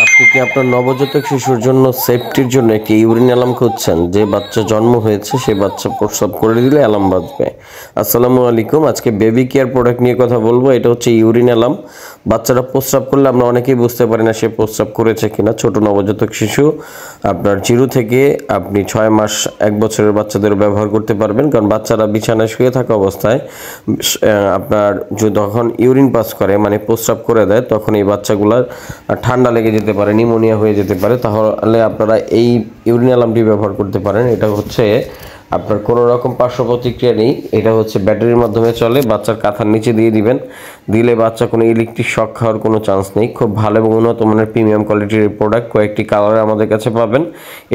আপনি কি আপনার নবজাতক শিশুর জন্য সেফটির জন্য একটি ইউরিন অ্যালার্ম খুঁজছেন? যে বাচ্চা জন্ম হয়েছে সে বাচ্চা প্রস্রাব করে দিলে অ্যালার্ম বাজবে। আসসালামু আলাইকুম। আজকে বেবি কেয়ার প্রোডাক্ট নিয়ে কথা বলবো। এটা হচ্ছে ইউরিন অ্যালার্ম। বাচ্চারা প্রস্রাব করলে আমরা অনেকেই বুঝতে পারি না সে প্রস্রাব করেছে কিনা। ছোট নবজাতক শিশু আপনার 0 থেকে আপনি 6 মাস 1 বছরের বাচ্চাদের ব্যবহার করতে পারবেন, কারণ বাচ্চারা বিছানায় শুয়ে থাকা অবস্থায় আপনার যখন ইউরিন পাস করে মানে প্রস্রাব করে দেয়, তখন এই বাচ্চাগুলার ঠান্ডা লেগে যেতে পারে, নিউমোনিয়া হয়ে যেতে পারে। তাহলে আপনারা এই ইউরিন অ্যালার্মটি ব্যবহার করতে পারেন। এটা হচ্ছে আপনার কোনো রকম পার্শ্ব প্রতিক্রিয়া নেই। এটা হচ্ছে ব্যাটারির মাধ্যমে চলে। বাচ্চার কাঁথার নিচে দিয়ে দিবেন, দিলে বাচ্চা কোনো ইলেকট্রিক শক খাওয়ার কোনো চান্স নেই। খুব ভালো এবং উন্নত মানের প্রিমিয়াম কোয়ালিটির এই প্রোডাক্ট। কয়েকটি কালারে আমাদের কাছে পাবেন।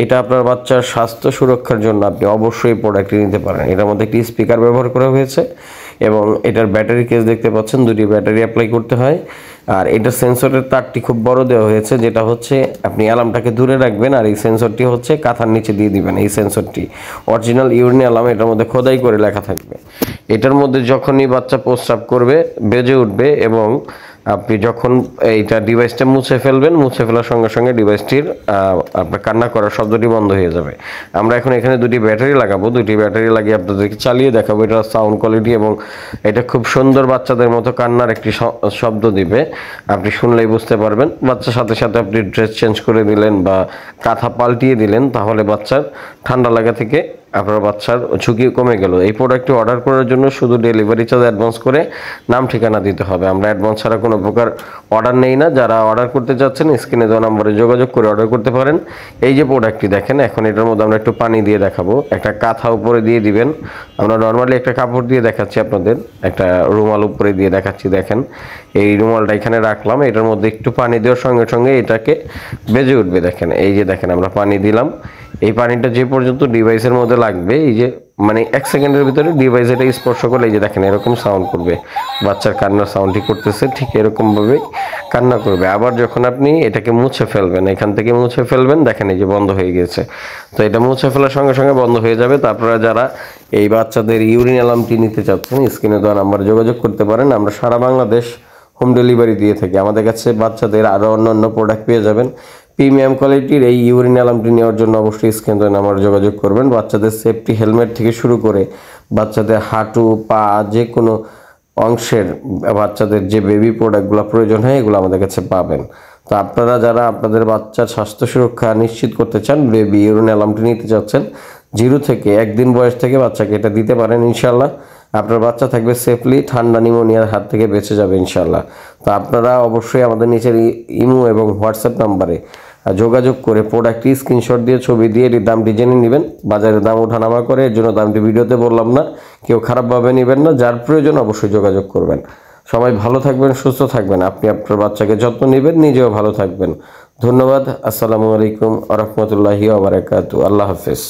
এটা আপনার বাচ্চার স্বাস্থ্য সুরক্ষার জন্য আপনি অবশ্যই এই প্রোডাক্টটি নিতে পারেন। এটার মধ্যে একটি স্পিকার ব্যবহার করা হয়েছে এবং এটার ব্যাটারি কেস দেখতে পাচ্ছেন, 2টি ব্যাটারি অ্যাপ্লাই করতে হয়। আর এটা সেন্সরের তারটি খুব বড় দেওয়া হয়েছে, যেটা হচ্ছে আপনি অ্যালার্মটাকে দূরে রাখবেন আর এই সেন্সরটি হচ্ছে কাঁথার নিচে দিয়ে দিবেন। এই সেন্সরটি অরিজিনাল ইউরিন অ্যালার্ম, এটার মধ্যে খোদাই করে লেখা থাকবে। এটার মধ্যে যখনই বাচ্চা প্রস্রাব করবে বেজে উঠবে এবং আপনি যখন এইটা ডিভাইসটা মুছে ফেলবেন, মুছে ফেলার সঙ্গে সঙ্গে ডিভাইসটির আপনার কান্না করার শব্দটি বন্ধ হয়ে যাবে। আমরা এখন এখানে 2টি ব্যাটারি লাগাবো, 2টি ব্যাটারি লাগিয়ে আপনাদেরকে চালিয়ে দেখাবো। এটা সাউন্ড কোয়ালিটি এবং এটা খুব সুন্দর বাচ্চাদের মতো কান্নার একটি শব্দ দিবে। আপনি শুনলেই বুঝতে পারবেন। বাচ্চার সাথে সাথে আপনি ড্রেস চেঞ্জ করে দিলেন বা কাঁথা পাল্টিয়ে দিলেন, তাহলে বাচ্চার ঠান্ডা লাগা থেকে আপনার বাচ্চার ঝুঁকি কমে গেল। এই প্রোডাক্টটি অর্ডার করার জন্য শুধু ডেলিভারি চার্জ অ্যাডভান্স করে নাম ঠিকানা দিতে হবে। আমরা অ্যাডভান্স ছাড়া কোনো প্রকার অর্ডার নেই না। যারা অর্ডার করতে চাচ্ছেন স্ক্রিনে দেওয়া নম্বরে যোগাযোগ করে অর্ডার করতে পারেন। এই যে প্রোডাক্টটি দেখেন, এখন এটার মধ্যে আমরা একটু পানি দিয়ে দেখাবো। একটা কাঁথা উপরে দিয়ে দিবেন। আমরা নর্মালি একটা কাপড় দিয়ে দেখাচ্ছি আপনাদের, একটা রুমাল উপরে দিয়ে দেখাচ্ছি। দেখেন এই রুমালটা এখানে রাখলাম, এটার মধ্যে একটু পানি দেওয়ার সঙ্গে সঙ্গে এটাকে বেজে উঠবে। দেখেন এই যে দেখেন আমরা পানি দিলাম। এই পানিটা যে পর্যন্ত ডিভাইসের মধ্যে লাগবে, এই যে মানে 1 সেকেন্ডের ভিতরে ডিভাইস এটা স্পর্শ করলে এই যে দেখেন এরকম সাউন্ড করবে। বাচ্চার কান্নার সাউন্ডটি করতেছে, ঠিক এরকমভাবে কান্না করবে। আবার যখন আপনি এটাকে মুছে ফেলবেন, এখান থেকে মুছে ফেলবেন, দেখেন এই যে বন্ধ হয়ে গেছে। তো এটা মুছে ফেলার সঙ্গে সঙ্গে বন্ধ হয়ে যাবে। তো আপনারা যারা এই বাচ্চাদের ইউরিন অ্যালার্মটি নিতে চাচ্ছেন স্ক্রিনে দেওয়া নাম্বারে যোগাযোগ করতে পারেন। আমরা সারা বাংলাদেশ হোম ডেলিভারি দিয়ে থাকি। আমাদের কাছে বাচ্চাদের আরও অন্য প্রোডাক্ট পেয়ে যাবেন। প্রিমিয়াম কোয়ালিটির এই ইউরিন অ্যালার্মটি নেওয়ার জন্য অবশ্যই স্ক্রিনে দেওয়া নাম্বারে যোগাযোগ করবেন। বাচ্চাদের সেফটি হেলমেট থেকে শুরু করে বাচ্চাদের হাঁটু পা যে কোনো অংশের বাচ্চাদের যে বেবি প্রোডাক্টগুলো প্রয়োজন হয় এগুলো আমাদের কাছে পাবেন। তো আপনারা যারা আপনাদের বাচ্চার স্বাস্থ্য সুরক্ষা নিশ্চিত করতে চান, বেবি ইউরিন অ্যালার্মটি নিতে চাচ্ছেন, 0 থেকে 1 দিন বয়স থেকে বাচ্চাকে এটা দিতে পারেন। ইনশাল্লাহ আপনার বাচ্চা থাকবে সেফলি, ঠান্ডা নিউমোনিয়ার হাত থেকে বেঁচে যাবে ইনশাল্লাহ। তো আপনারা অবশ্যই আমাদের নিচের ইমো এবং হোয়াটসঅ্যাপ নাম্বারে যোগাযোগ করে প্রোডাক্টটি স্ক্রিনশট দিয়ে ছবি দিয়ে এর দামটি জেনে নেবেন। বাজারে দাম ওঠানামা করে, এর জন্য দামটি ভিডিওতে বললাম না, কেউ খারাপভাবে নেবেন না। যার প্রয়োজন অবশ্যই যোগাযোগ করবেন। সবাই ভালো থাকবেন, সুস্থ থাকবেন। আপনি আপনার বাচ্চাকে যত্ন নেবেন, নিজেও ভালো থাকবেন। ধন্যবাদ। আসসালামু আলাইকুম ওয়া রাহমাতুল্লাহি ওয়া বারাকাতুহু। আল্লাহ হাফেজ।